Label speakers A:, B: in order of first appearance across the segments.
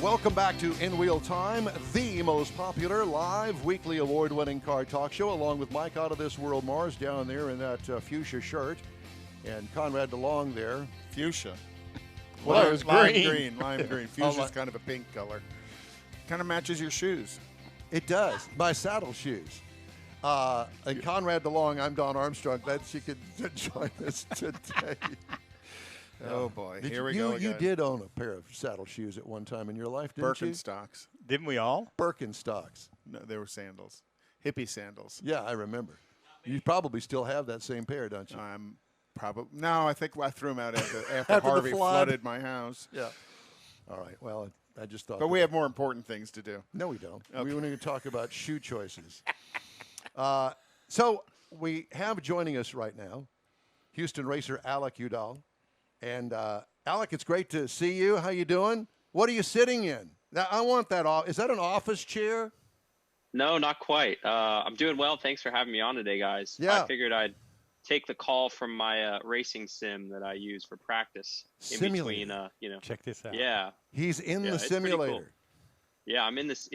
A: Welcome back to In Wheel Time, the most popular live weekly award-winning car talk show, along with Mike Out of This World Mars down there in that fuchsia shirt, and Conrad DeLong there.
B: Fuchsia.
A: Well, it was
B: green. Lime green. Fuchsia's kind of a pink color. Kind of matches your shoes.
A: It does. My saddle shoes. And Conrad DeLong, I'm Don Armstrong. Glad she could join us today.
B: Oh, boy. Here we
A: go
B: again.
A: You did own a pair of saddle shoes at one time in your life, didn't you?
B: Birkenstocks.
C: Didn't we all?
A: Birkenstocks.
B: No, they were sandals. Hippie sandals.
A: Yeah, I remember. You probably still have that same pair, don't you?
B: No, I think I threw them out after Harvey flooded my house.
A: Yeah. All right. Well, I just thought.
B: But we have more important things to do.
A: No, we don't.
B: Okay.
A: We want to talk about shoe choices. So we have joining us right now Houston racer Alec Udell. And Alec, it's great to see you. How you doing? What are you sitting in? I want that off. Is that an office chair?
D: No, not quite. I'm doing well. Thanks for having me on today, guys.
A: Yeah.
D: I figured I'd take the call from my racing sim that I use for practice.
A: Simulator.
D: In between,
C: Check this out.
D: Yeah.
A: He's in the
D: it's pretty
A: simulator.
D: cool. Yeah, I'm in this.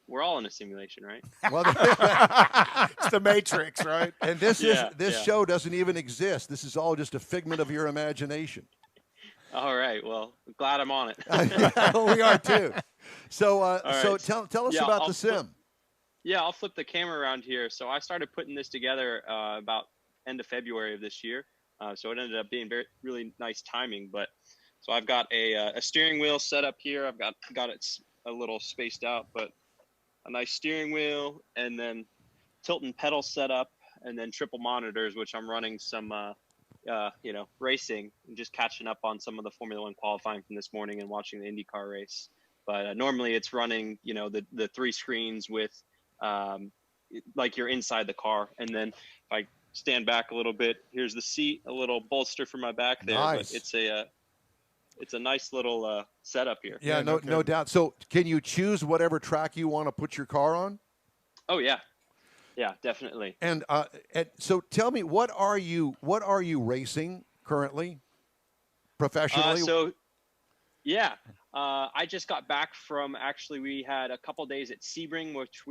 D: We're all in a simulation, right?
A: Well,
B: It's the Matrix, right?
A: and this
D: Yeah,
A: show doesn't even exist. This is all just a figment of your imagination.
D: All right. Well, I'm glad I'm on it.
A: We are too. So,
D: right.
A: so tell us
D: Yeah,
A: about the sim.
D: I'll flip the camera around here. So I started putting this together about end of February of this year. So it ended up being really nice timing. But so I've got a steering wheel set up here. I've got it a little spaced out, but a nice steering wheel, and then tilt and pedal setup, and then triple monitors, which I'm running some, racing and just catching up on some of the Formula One qualifying from this morning and watching the IndyCar race. But normally it's running, the three screens with, like you're inside the car. And then if I stand back a little bit, here's the seat, a little bolster for my back there.
A: Nice.
D: But it's a nice little setup here.
A: Yeah, no doubt. So can you choose whatever track you want to put your car on?
D: Oh yeah, yeah, definitely.
A: And so tell me, what are you racing currently, professionally?
D: I just got back from, actually we had a couple days at Sebring, which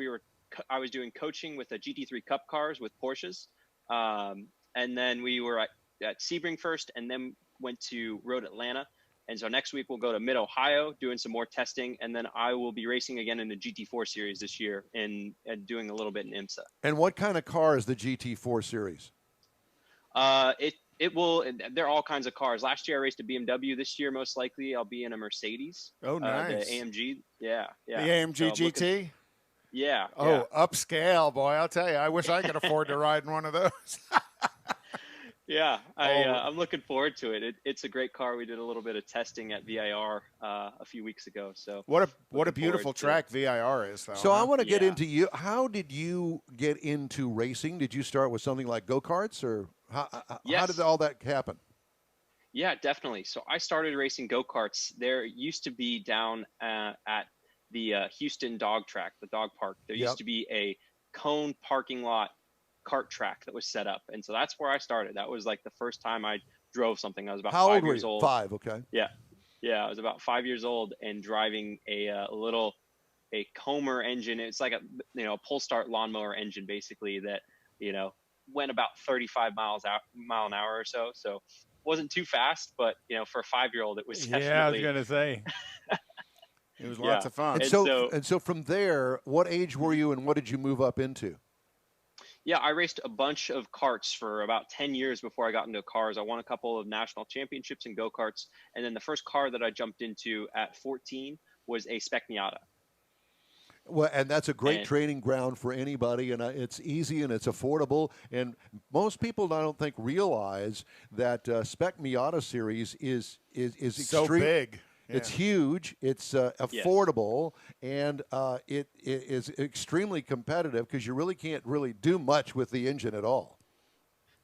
D: I was doing coaching with the GT3 Cup cars with Porsches, and then we were at Sebring first, and then went to Road Atlanta. And so next week we'll go to Mid-Ohio doing some more testing, and then I will be racing again in the GT4 series this year and doing a little bit in IMSA.
A: And what kind of car is the GT4 series?
D: There are all kinds of cars. Last year I raced a BMW. This year most likely I'll be in a Mercedes.
B: Oh, nice.
D: The AMG. Yeah.
B: The AMG GT?
D: Yeah.
B: Oh, upscale, boy. I'll tell you, I wish I could afford to ride in one of those.
D: Yeah, I'm looking forward to it. It's a great car. We did a little bit of testing at VIR a few weeks ago. So
B: what a beautiful track VIR is, though.
A: So I want to get into you. How did you get into racing? Did you start with something like go-karts, or how did all that happen?
D: Yeah, definitely. So I started racing go-karts. There used to be down at the Houston dog track, the dog park. There used to be a cone parking lot kart track that was set up, and so that's where I started. That was like the first time I drove something. I was about 5 years old.
A: 5, okay.
D: Yeah, I was about 5 years old and driving a Comer engine. It's like a pull start lawnmower engine, basically, that went about 35 mile an hour or so. So wasn't too fast, but for a 5-year-old it was definitely.
C: Yeah, I was gonna say.
B: It was lots of fun.
A: And so from there, what age were you, and what did you move up into?
D: Yeah, I raced a bunch of karts for about 10 years before I got into cars. I won a couple of national championships in go-karts. And then the first car that I jumped into at 14 was a Spec Miata.
A: Well, and that's a great training ground for anybody, and it's easy and it's affordable. And most people, I don't think, realize that Spec Miata series is
B: so big. Yeah.
A: It's huge. It's affordable, and it is extremely competitive because you really can't really do much with the engine at all.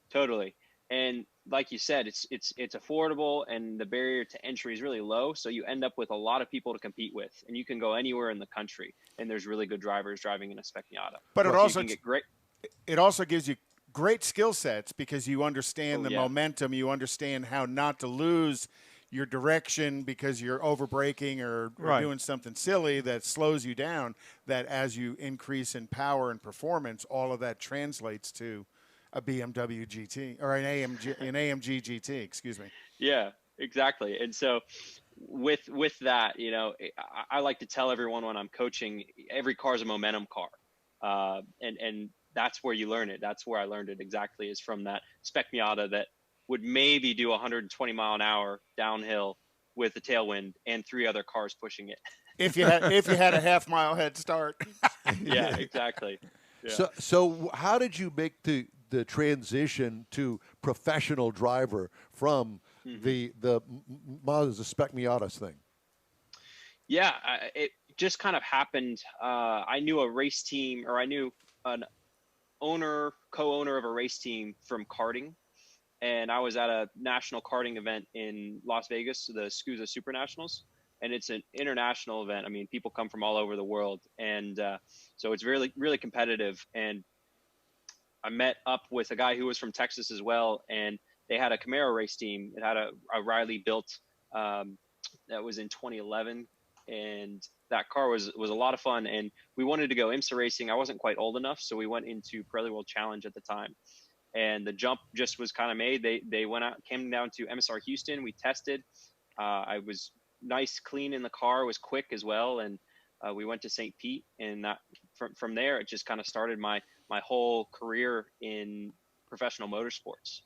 D: Totally, and like you said, it's affordable, and the barrier to entry is really low. So you end up with a lot of people to compete with, and you can go anywhere in the country, and there's really good drivers driving in a Spec Miata.
B: But
D: it
B: also gives you great skill sets because you understand the momentum, you understand how not to lose your direction because you're over braking or doing something silly that slows you down, that as you increase in power and performance, all of that translates to a BMW GT or an AMG GT, excuse me.
D: Yeah, exactly. And so with that, I like to tell everyone when I'm coaching, every car is a momentum car. And that's where you learn it. That's where I learned it exactly, is from that spec Miata that would maybe do 120 mile an hour downhill with the tailwind and 3 other cars pushing it.
B: If you had a half-mile head start.
D: Yeah, exactly. Yeah.
A: So how did you make the transition to professional driver from the Spec Miatas thing?
D: Yeah, it just kind of happened. I knew a race team, or I knew an co-owner of a race team from karting. And I was at a national karting event in Las Vegas, the SCUSA Super Nationals. And it's an international event. I mean, people come from all over the world. And so it's really, really competitive. And I met up with a guy who was from Texas as well. And they had a Camaro race team. It had a Riley built that was in 2011. And that car was a lot of fun. And we wanted to go IMSA racing. I wasn't quite old enough. So we went into Pirelli World Challenge at the time. And the jump just was kind of made. They went out, came down to MSR Houston. We tested. I was nice, clean in the car, was quick as well. And we went to St. Pete, and that from there, it just kind of started my whole career in professional motorsports.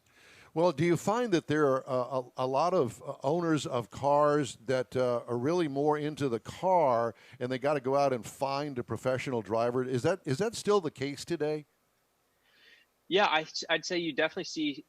A: Well, do you find that there are a lot of owners of cars that are really more into the car, and they got to go out and find a professional driver? Is that still the case today?
D: Yeah, I'd say you definitely see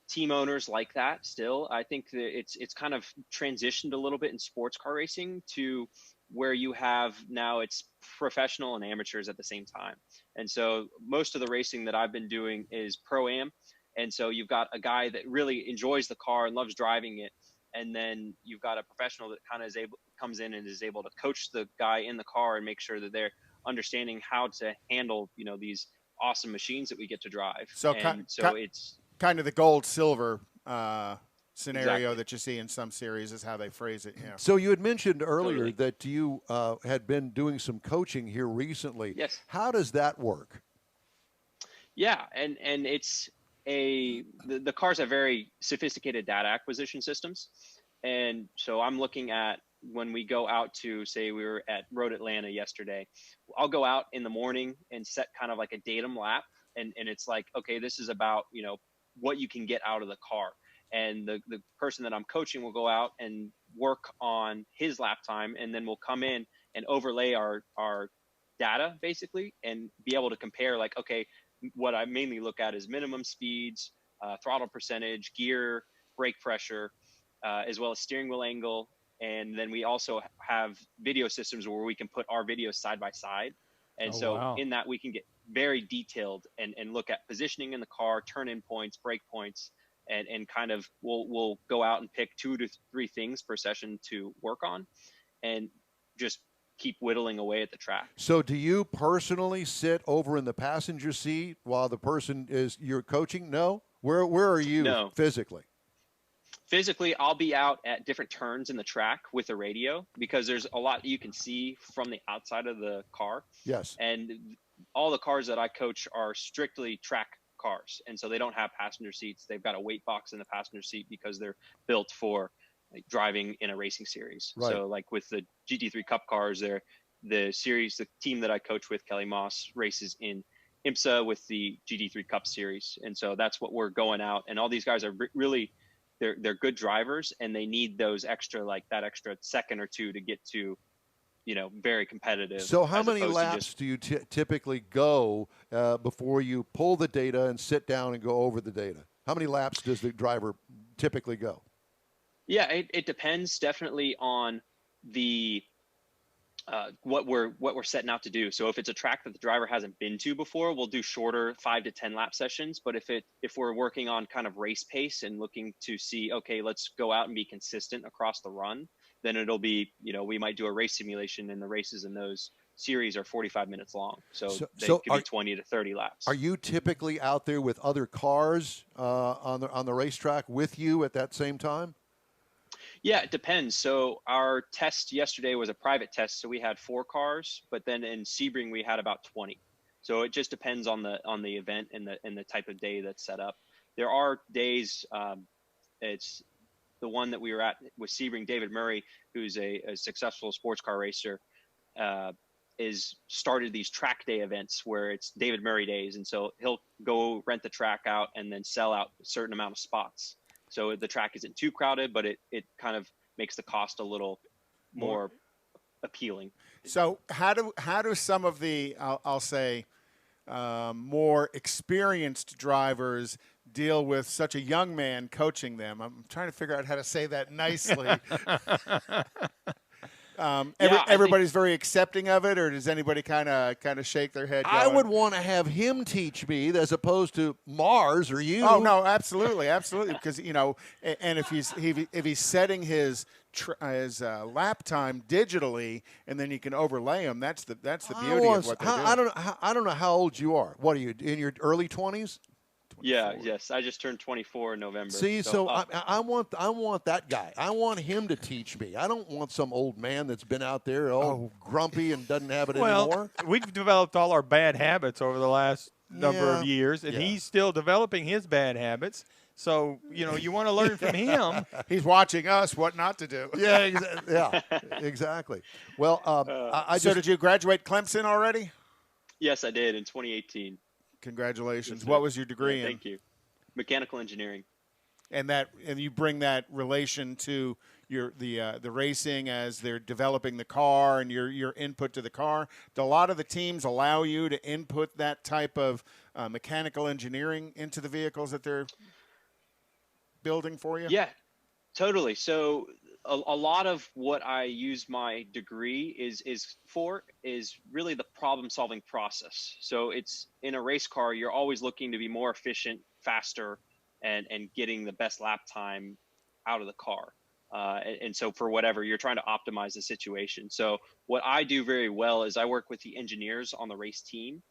D: team owners like that still. I think that it's kind of transitioned a little bit in sports car racing to where you have now it's professional and amateurs at the same time. And so most of the racing that I've been doing is pro-am. And so you've got a guy that really enjoys the car and loves driving it. And then you've got a professional that kind of comes in and is able to coach the guy in the car and make sure that they're understanding how to handle, these awesome machines that we get to drive.
B: So it's kind of the gold silver scenario that you see in some series is how they phrase it. Yeah.
A: So you had mentioned earlier that you had been doing some coaching here recently.
D: Yes.
A: How does that work?
D: Yeah, and it's the cars have very sophisticated data acquisition systems, and so I'm looking at when we go out to, say we were at Road Atlanta yesterday, I'll go out in the morning and set kind of like a datum lap. And it's like, okay, this is about, what you can get out of the car. And the person that I'm coaching will go out and work on his lap time. And then we'll come in and overlay our data basically, and be able to compare like, okay, what I mainly look at is minimum speeds, throttle percentage, gear, brake pressure, as well as steering wheel angle. And then we also have video systems where we can put our videos side by side. And in that we can get very detailed and look at positioning in the car, turn-in points, brake points, and kind of we'll go out and pick 2 to 3 things per session to work on and just keep whittling away at the track.
A: So do you personally sit over in the passenger seat while the person you're coaching? No? Where are you physically?
D: Physically, I'll be out at different turns in the track with a radio because there's a lot you can see from the outside of the car.
A: Yes.
D: And all the cars that I coach are strictly track cars. And so they don't have passenger seats. They've got a weight box in the passenger seat because they're built for driving in a racing series.
A: Right.
D: So like with the GT3 Cup cars, the team that I coach with, Kelly Moss, races in IMSA with the GT3 Cup series. And so that's what we're going out. And all these guys are really – they're good drivers, and they need those extra second or two to get to, very competitive.
A: So how many laps do you typically go before you pull the data and sit down and go over the data? How many laps does the driver typically go?
D: Yeah, it depends definitely on the what we're setting out to do. So if it's a track that the driver hasn't been to before, we'll do shorter 5 to 10 lap sessions. But if we're working on kind of race pace and looking to see, okay, let's go out and be consistent across the run, then it'll be, we might do a race simulation, and the races in those series are 45 minutes long. So they could be 20 to 30 laps.
A: Are you typically out there with other cars on the racetrack with you at that same time?
D: Yeah, it depends. So our test yesterday was a private test, so we had 4 cars, but then in Sebring we had about 20. So it just depends on the event and the type of day that's set up. There are days. It's the one that we were at with Sebring. David Murray, who's a successful sports car racer, is started these track day events where it's David Murray days, and so he'll go rent the track out and then sell out a certain amount of spots. So the track isn't too crowded, but it kind of makes the cost a little more appealing.
B: So how do some of the I'll say more experienced drivers deal with such a young man coaching them? I'm trying to figure out how to say that nicely. Everybody's very accepting of it, or does anybody kind of shake their head?
A: I would want to have him teach me as opposed to Mars or you.
B: Oh no, absolutely, because and if he's setting his lap time digitally, and then you can overlay them. That's the beauty of what they're doing.
A: I don't know how old you are. What are you, in your early 20s?
D: Yeah, yes. I just turned 24 in November.
A: See, so I want that guy. I want him to teach me. I don't want some old man that's been out there grumpy and doesn't have it anymore.
C: We've developed all our bad habits over the last number of years, and he's still developing his bad habits. So, you want to learn from him.
B: He's watching us what not to do.
A: Yeah, exactly. Well,
B: so did you graduate Clemson already?
D: Yes, I did in 2018.
B: Congratulations. What was your degree in?
D: Thank you. Mechanical engineering.
B: And you bring that relation to the racing as they're developing the car and your input to the car. Do a lot of the teams allow you to input that type of mechanical engineering into the vehicles that they're building for you?
D: Yeah, totally. So a lot of what I use my degree is really the problem solving process. So it's in a race car, you're always looking to be more efficient, faster, and getting the best lap time out of the car. And so for whatever, you're trying to optimize the situation. So what I do very well is I work with the engineers on the race team,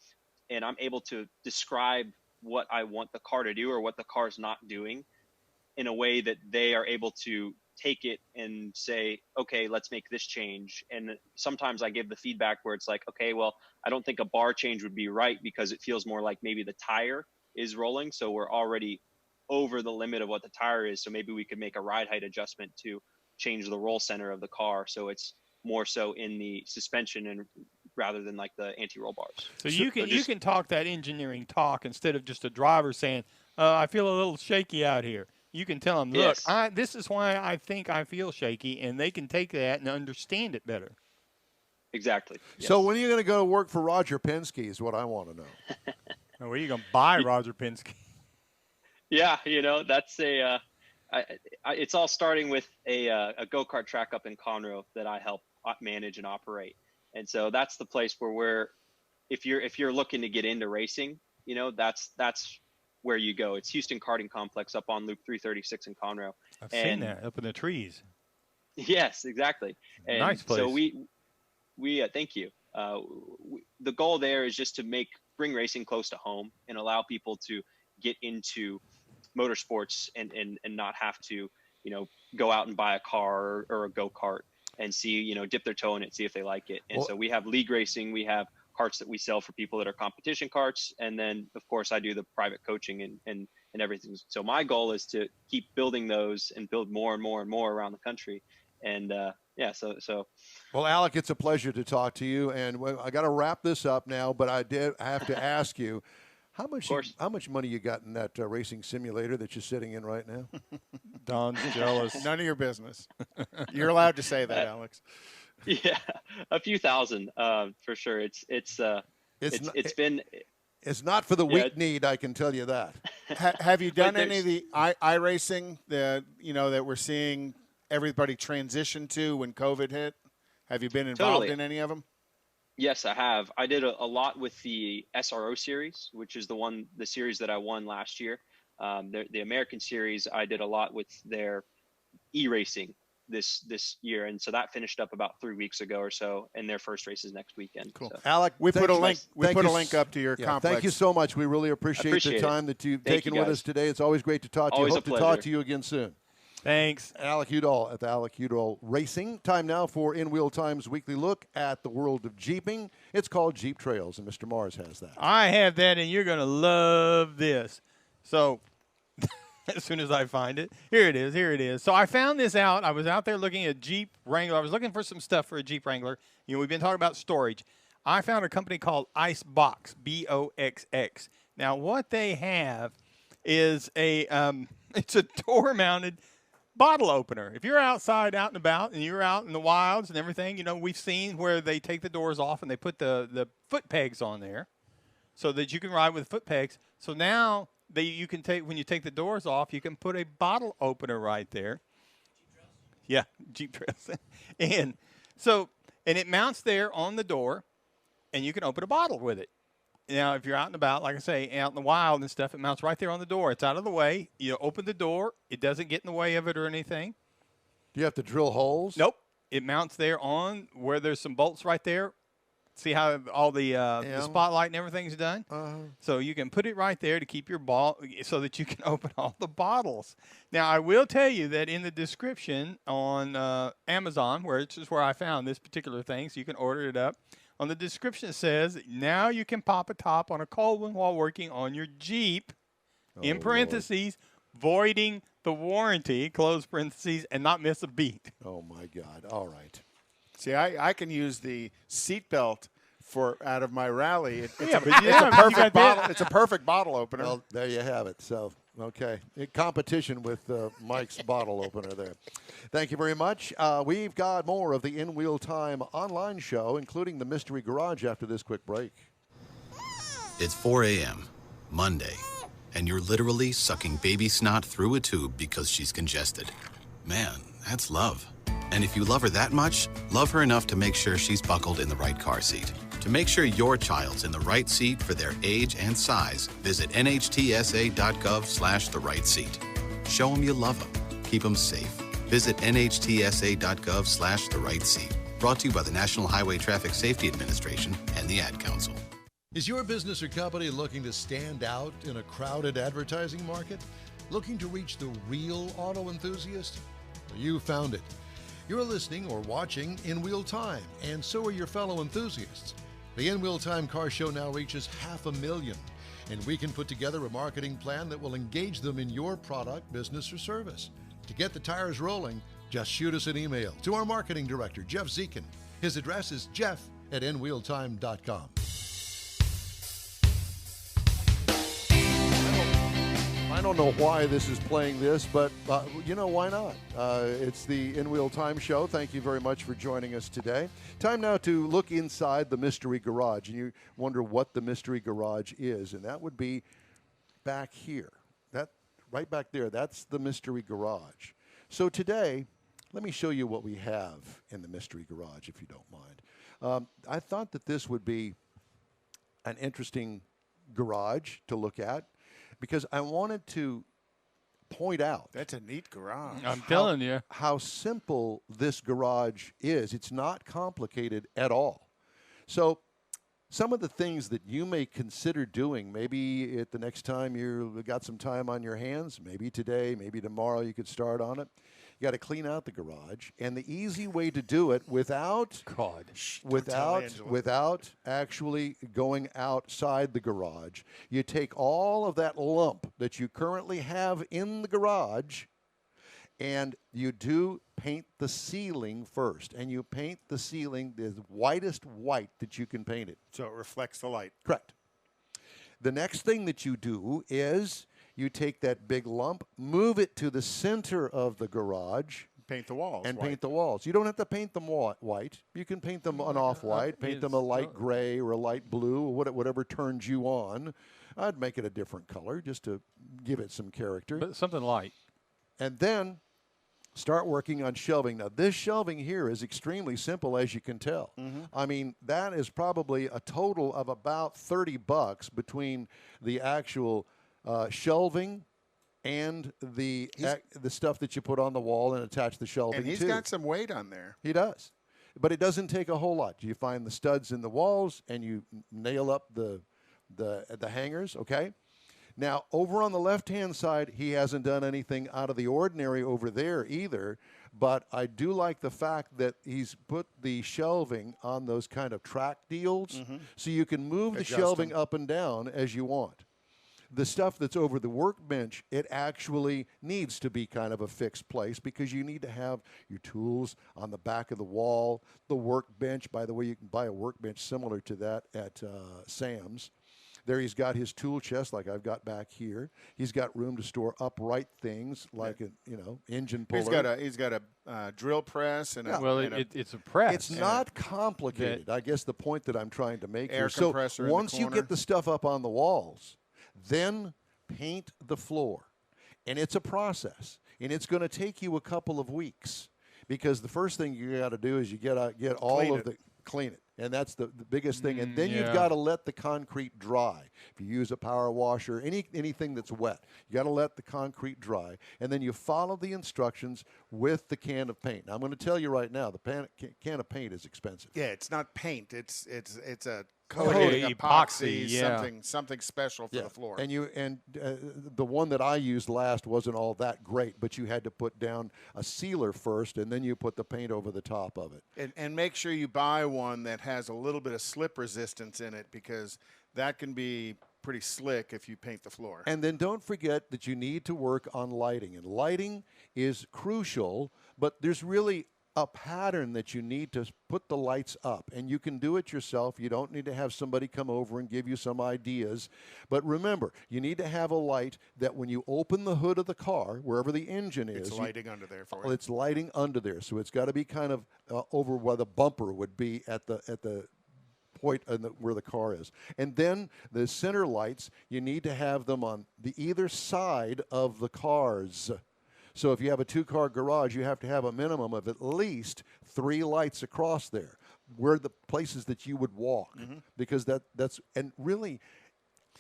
D: and I'm able to describe what I want the car to do or what the car's not doing in a way that they are able to take it and say, okay, let's make this change. And sometimes I give the feedback where it's like, okay, well, I don't think a bar change would be right because it feels more like maybe the tire is rolling. So we're already over the limit of what the tire is. So maybe we could make a ride height adjustment to change the roll center of the car. So it's more so in the suspension and rather than like the anti-roll bars.
C: So you can talk that engineering talk instead of just a driver saying, I feel a little shaky out here. You can tell them, look,
D: yes,
C: this is why I think I feel shaky, and they can take that and understand it better.
D: Exactly. Yes.
A: So when are you going to go work for Roger Penske is what I want to know.
C: Where are you going to buy Roger Penske?
D: Yeah, that's it's all starting with a go-kart track up in Conroe that I help manage and operate. And so that's the place where if you're looking to get into racing, that's where you go. It's Houston Karting Complex up on Loop 336 in Conroe.
C: I've seen that up in the trees.
D: Yes, exactly. And
C: nice place.
D: So we thank you. The goal there is just to bring racing close to home and allow people to get into motorsports and not have to, go out and buy a car or a go-kart and see, dip their toe in it, see if they like it. And so we have league racing, we have carts that we sell for people that are competition carts. And then of course I do the private coaching and everything. So my goal is to keep building those and build more and more and more around the country. And so.
A: Well, Alec, it's a pleasure to talk to you. And I got to wrap this up now, but I have to ask you, how much money you got in that racing simulator that you're sitting in right now?
C: Don's jealous.
B: None of your business. You're allowed to say that, Alex.
D: Yeah, a few thousand for sure. It's
A: not for the weak-kneed, I can tell you that.
B: Have you done any of the iRacing that we're seeing everybody transition to when COVID hit? Have you been involved in any of them?
D: Yes, I have. I did a lot with the SRO series, which is the series that I won last year. The American series, I did a lot with their e-racing this year, and so that finished up about 3 weeks ago or so, and their first race is next weekend.
A: Cool.
D: So.
A: Alec,
B: we put a link up to your complex.
A: Thank you so much. We really appreciate the time that you've taken with us today. It's always great to talk to you. Hope to talk to you again soon.
C: Thanks.
A: Alec Udell at the Alec Udell Racing. Time now for In Wheel Time's weekly look at the world of Jeeping. It's called Jeep Trails, and Mr. Mars has that.
C: I have that, and you're going to love this. So as soon as I find it, here it is. So I found this out. I was out there looking at Jeep Wrangler. I was looking for some stuff for a Jeep Wrangler. You know, we've been talking about storage. I found a company called Icebox, B-O-X-X. Now, what they have is it's a door-mounted bottle opener. If you're outside, out and about, and you're out in the wilds and everything, you know, we've seen where they take the doors off and they put the foot pegs on there so that you can ride with foot pegs. So now you can take, when you take the doors off, you can put a bottle opener right there. Yeah, Jeep Trails. and it mounts there on the door, and you can open a bottle with it. Now, if you're out and about, like I say, out in the wild and stuff, it mounts right there on the door. It's out of the way. You open the door. It doesn't get in the way of it or anything.
A: Do you have to drill holes?
C: Nope. It mounts there on where there's some bolts right there. See how all the spotlight and everything's done? So you can put it right there to keep your ball so that you can open all the bottles. Now, I will tell you that in the description on Amazon, which is where I found this particular thing, so you can order it up, on the description it says, now you can pop a top on a cold one while working on your Jeep, in parentheses, voiding the warranty, close parentheses, and not miss a beat.
A: Oh, my God. All right.
B: See, I can use the seatbelt out of my rally. It's a perfect bottle opener.
A: Well, there you have it. So, okay. In competition with Mike's bottle opener there. Thank you very much. We've got more of the In Wheel Time online show, including the Mystery Garage after this quick break.
E: It's 4 a.m., Monday, and you're literally sucking baby snot through a tube because she's congested. Man, that's love. And if you love her that much, love her enough to make sure she's buckled in the right car seat. To make sure your child's in the right seat for their age and size, visit nhtsa.gov/the right seat. Show them you love them. Keep them safe. Visit nhtsa.gov/the right seat. Brought to you by the National Highway Traffic Safety Administration and the Ad Council.
F: Is your business or company looking to stand out in a crowded advertising market? Looking to reach the real auto enthusiast? Well, you found it. You're listening or watching In Wheel Time, and so are your fellow enthusiasts. The In Wheel Time Car Show now reaches 500,000, and we can put together a marketing plan that will engage them in your product, business, or service. To get the tires rolling, just shoot us an email to our marketing director, Jeff Zekin. His address is jeff@inwheeltime.com.
A: I don't know why this is playing this, but you know, why not? It's the In Wheel Time show. Thank you very much for joining us today. Time now to look inside the Mystery Garage, and you wonder what the Mystery Garage is, and that would be back here. That right back there, that's the Mystery Garage. So today, let me show you what we have in the Mystery Garage, if you don't mind. I thought that this would be an interesting garage to look at, because I wanted to point out.
B: That's a neat garage.
C: I'm telling you.
A: How simple this garage is. It's not complicated at all. So some of the things that you may consider doing, maybe at the next time you've got some time on your hands, maybe today, maybe tomorrow you could start on it. You got to clean out the garage, and the easy way to do it without actually going outside the garage, you take all of that lump that you currently have in the garage, and you do paint the ceiling first, and you paint the ceiling the whitest white that you can paint it.
B: So it reflects the light.
A: Correct. The next thing that you do is you take that big lump, move it to the center of the garage.
B: Paint the walls.
A: And
B: white.
A: paint the walls. You don't have to paint them white. You can paint them an off-white, paint them a light gray or a light blue, or whatever turns you on. I'd make it a different color just to give it some character.
C: But something light.
A: And then start working on shelving. Now, this shelving here is extremely simple, as you can tell. Mm-hmm. I mean, that is probably a total of about $30 between the actual shelving and the stuff that you put on the wall and attach the shelving to.
B: And he's got some weight on there.
A: He does. But it doesn't take a whole lot. You find the studs in the walls and you nail up the hangers, okay? Now, over on the left-hand side, he hasn't done anything out of the ordinary over there either, but I do like the fact that he's put the shelving on those kind of track deals so you can move the shelving up and down as you want. The stuff that's over the workbench, it actually needs to be kind of a fixed place because you need to have your tools on the back of the wall. The workbench, by the way, you can buy a workbench similar to that at Sam's. There he's got his tool chest like I've got back here. He's got room to store upright things like a engine puller.
B: He's got a drill press and
C: it's a press.
A: It's not complicated. I guess the point that I'm trying to make
B: air
A: here.
B: compressor
A: So once you get the stuff up on the walls, then paint the floor. And it's a process. And it's going to take you a couple of weeks because the first thing you got to do is you get all of the clean it. And that's the biggest thing. And then you've got to let the concrete dry. If you use a power washer, anything that's wet, you got to let the concrete dry. And then you follow the instructions with the can of paint. Now, I'm going to tell you right now, the can of paint is expensive.
B: Yeah, it's not paint. It's a
C: coating,
B: epoxy, something special for the floor.
A: And the one that I used last wasn't all that great, but you had to put down a sealer first, and then you put the paint over the top of it.
B: And make sure you buy one that has a little bit of slip resistance in it because that can be pretty slick if you paint the floor.
A: And then don't forget that you need to work on lighting. And lighting is crucial, but there's really a pattern that you need to put the lights up. And you can do it yourself. You don't need to have somebody come over and give you some ideas. But remember, you need to have a light that when you open the hood of the car, wherever the engine is,
B: it's lighting under there for you.
A: It's lighting under there. So it's got to be kind of over where the bumper would be at the point where the car is. And then the center lights, you need to have them on the either side of the cars. So if you have a two-car garage, you have to have a minimum of at least 3 lights across there, where the places that you would walk, because that's and really,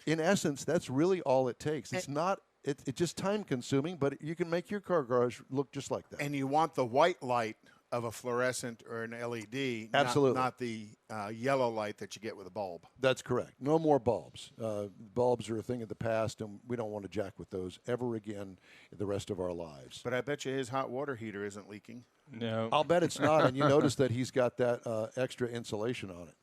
A: in essence, that's really all it takes. It's not. It's just time-consuming, but you can make your car garage look just like that.
B: And you want the white light of a fluorescent or an LED,
A: absolutely,
B: not the yellow light that you get with a bulb.
A: That's correct. No more bulbs. Bulbs are a thing of the past, and we don't want to jack with those ever again the rest of our lives.
B: But I bet you his hot water heater isn't leaking.
C: No.
A: I'll bet it's not, and you notice that he's got that extra insulation on it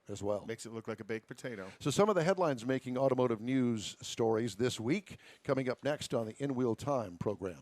A: as well.
B: Makes it look like a baked potato.
A: So some of the headlines making automotive news stories this week, coming up next on the In Wheel Time program.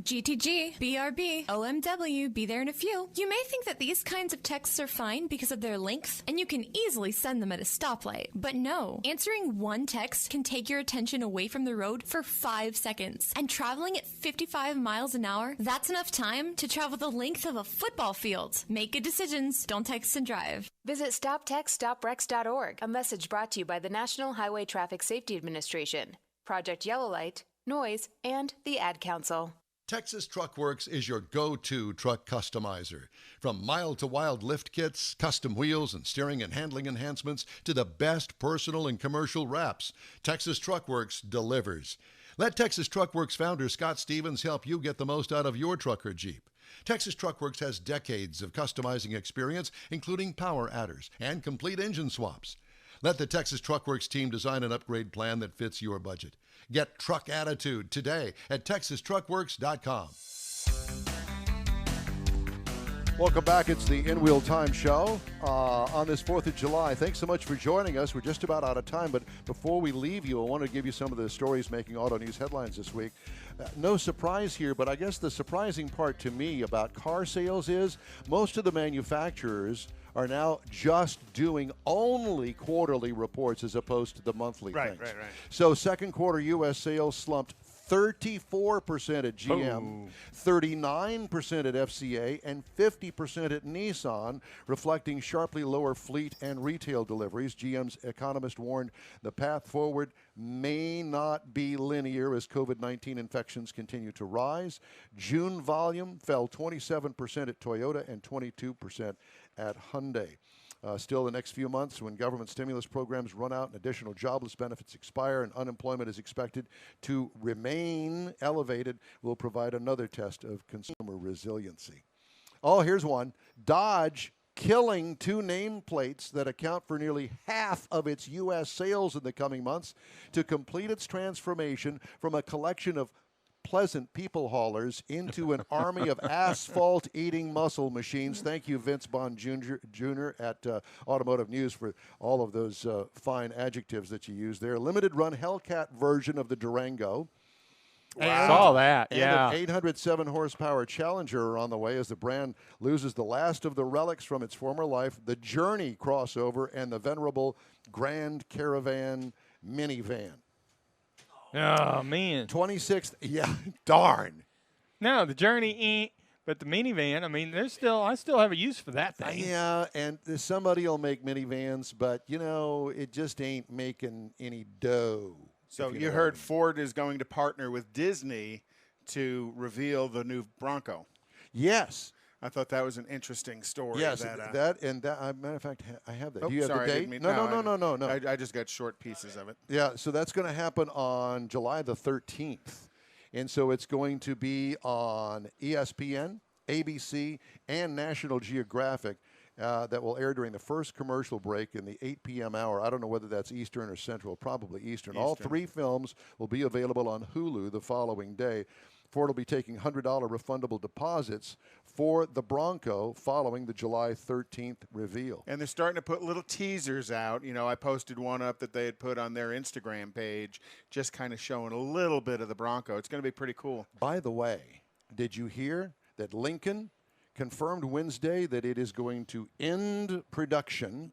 G: GTG, BRB, OMW, be there in a few. You may think that these kinds of texts are fine because of their length, and you can easily send them at a stoplight. But no, answering one text can take your attention away from the road for 5 seconds. And traveling at 55 miles an hour, that's enough time to travel the length of a football field. Make good decisions, don't text and drive.
H: Visit StopTextStopWrecks.org, a message brought to you by the National Highway Traffic Safety Administration, Project Yellow Light, Noise, and the Ad Council.
F: Texas Truck Works is your go-to truck customizer. From mild-to-wild lift kits, custom wheels, and steering and handling enhancements to the best personal and commercial wraps, Texas Truck Works delivers. Let Texas Truck Works founder Scott Stevens help you get the most out of your truck or Jeep. Texas Truck Works has decades of customizing experience, including power adders and complete engine swaps. Let the Texas Truck Works team design an upgrade plan that fits your budget. Get truck attitude today at TexasTruckWorks.com.
A: Welcome back. It's the In Wheel Time show on this 4th of July. Thanks so much for joining us. We're just about out of time, but before we leave you, I want to give you some of the stories making auto news headlines this week. No surprise here, but I guess the surprising part to me about car sales is most of the manufacturers are now just doing only quarterly reports as opposed to the monthly things.
B: Right.
A: So second quarter U.S. sales slumped 34% at GM, 39% at FCA, and 50% at Nissan, reflecting sharply lower fleet and retail deliveries. GM's economist warned the path forward may not be linear as COVID-19 infections continue to rise. June volume fell 27% at Toyota and 22% at Hyundai. Still, the next few months, when government stimulus programs run out and additional jobless benefits expire and unemployment is expected to remain elevated, will provide another test of consumer resiliency. Oh, here's one. Dodge killing 2 nameplates that account for nearly half of its U.S. sales in the coming months to complete its transformation from a collection of pleasant people haulers into an army of asphalt-eating muscle machines. Thank you, Vince Bond Jr. at Automotive News, for all of those fine adjectives that you use there. Limited-run Hellcat version of the Durango.
C: I saw that,
A: and
C: yeah.
A: an 807 horsepower Challenger are on the way as the brand loses the last of the relics from its former life, the Journey crossover and the venerable Grand Caravan minivan.
C: Oh, man.
A: 26th, yeah, darn.
C: No, the Journey, but the minivan, I mean, I still have a use for that thing.
A: Yeah, and somebody will make minivans, but, it just ain't making any dough.
B: So you heard Ford is going to partner with Disney to reveal the new Bronco.
A: Yes.
B: I thought that was an interesting story.
A: Yes, matter of fact, I have that.
B: Oh,
A: Do you have
B: sorry,
A: the
B: I
A: date?
B: didn't mean,
A: No.
B: I just got short pieces of it.
A: Yeah, so that's going to happen on July the 13th. And so it's going to be on ESPN, ABC, and National Geographic. That will air during the first commercial break in the 8 p.m. hour. I don't know whether that's Eastern or Central, probably Eastern. All 3 films will be available on Hulu the following day. Ford will be taking $100 refundable deposits for the Bronco following the July 13th reveal.
B: And they're starting to put little teasers out. I posted one up that they had put on their Instagram page, just kind of showing a little bit of the Bronco. It's going to be pretty cool.
A: By the way, did you hear that Lincoln confirmed Wednesday that it is going to end production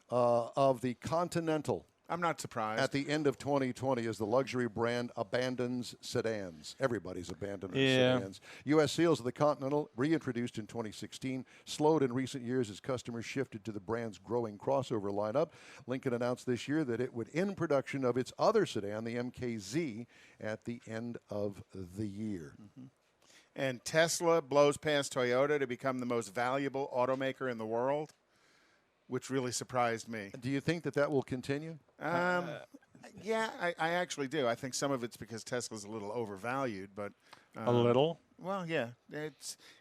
A: of the Continental?
B: I'm not surprised.
A: At the end of 2020 as the luxury brand abandons sedans. Everybody's abandoning sedans. U.S. sales of the Continental, reintroduced in 2016, slowed in recent years as customers shifted to the brand's growing crossover lineup. Lincoln announced this year that it would end production of its other sedan, the MKZ, at the end of the year.
B: Mm-hmm. And Tesla blows past Toyota to become the most valuable automaker in the world, which really surprised me.
A: Do you think that will continue?
B: Yeah, I actually do. I think some of it's because Tesla's a little overvalued, but
C: a little.
B: Well, yeah,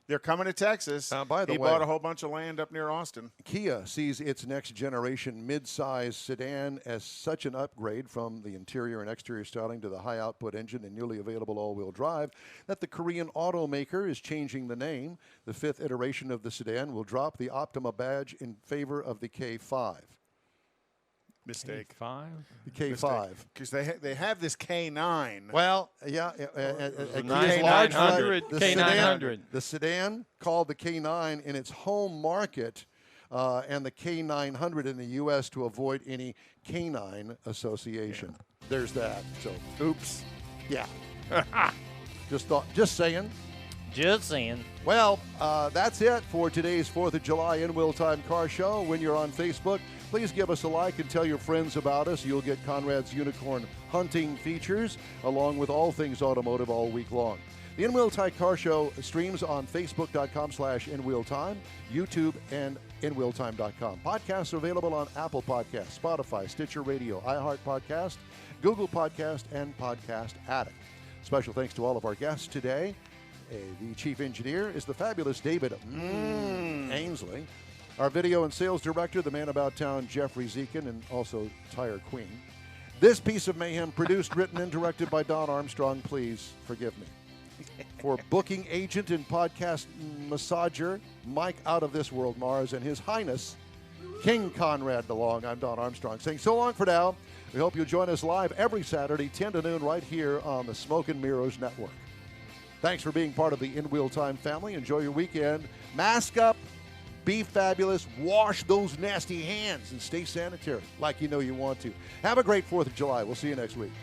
B: they're coming to Texas.
A: By the
B: way, bought a whole bunch of land up near Austin.
A: Kia sees its next generation mid-size sedan as such an upgrade from the interior and exterior styling to the high output engine and newly available all-wheel drive that the Korean automaker is changing the name. The 5th iteration of the sedan will drop the Optima badge in favor of the K5.
B: Mistake.
C: K5?
A: The K5.
B: Because they have this K9.
A: Well, yeah.
C: K900. K900.
A: The sedan called the K9 in its home market and the K900 in the U.S. to avoid any canine association. Yeah. There's that. So, oops. Yeah. Just saying.
C: Just saying.
A: Well, that's it for today's 4th of July In Wheel Time Car Show. When you're on Facebook, please give us a like and tell your friends about us. You'll get Conrad's Unicorn hunting features along with all things automotive all week long. The In Wheel Time Car Show streams on Facebook.com/InWheelTime, YouTube, and InWheelTime.com. Podcasts are available on Apple Podcasts, Spotify, Stitcher Radio, iHeart Podcast, Google Podcast, and Podcast Addict. Special thanks to all of our guests today. The chief engineer is the fabulous David Ainsley. Our video and sales director, the man about town, Jeffrey Zekin, and also Tire Queen. This piece of mayhem produced, written, and directed by Don Armstrong. Please forgive me. For booking agent and podcast massager, Mike Out of This World Mars, and His Highness, King Conrad DeLong, I'm Don Armstrong saying so long for now. We hope you'll join us live every Saturday, 10 to noon, right here on the Smoke and Mirrors Network. Thanks for being part of the In Wheel Time family. Enjoy your weekend. Mask up. Be fabulous. Wash those nasty hands and stay sanitary like you know you want to. Have a great 4th of July. We'll see you next week.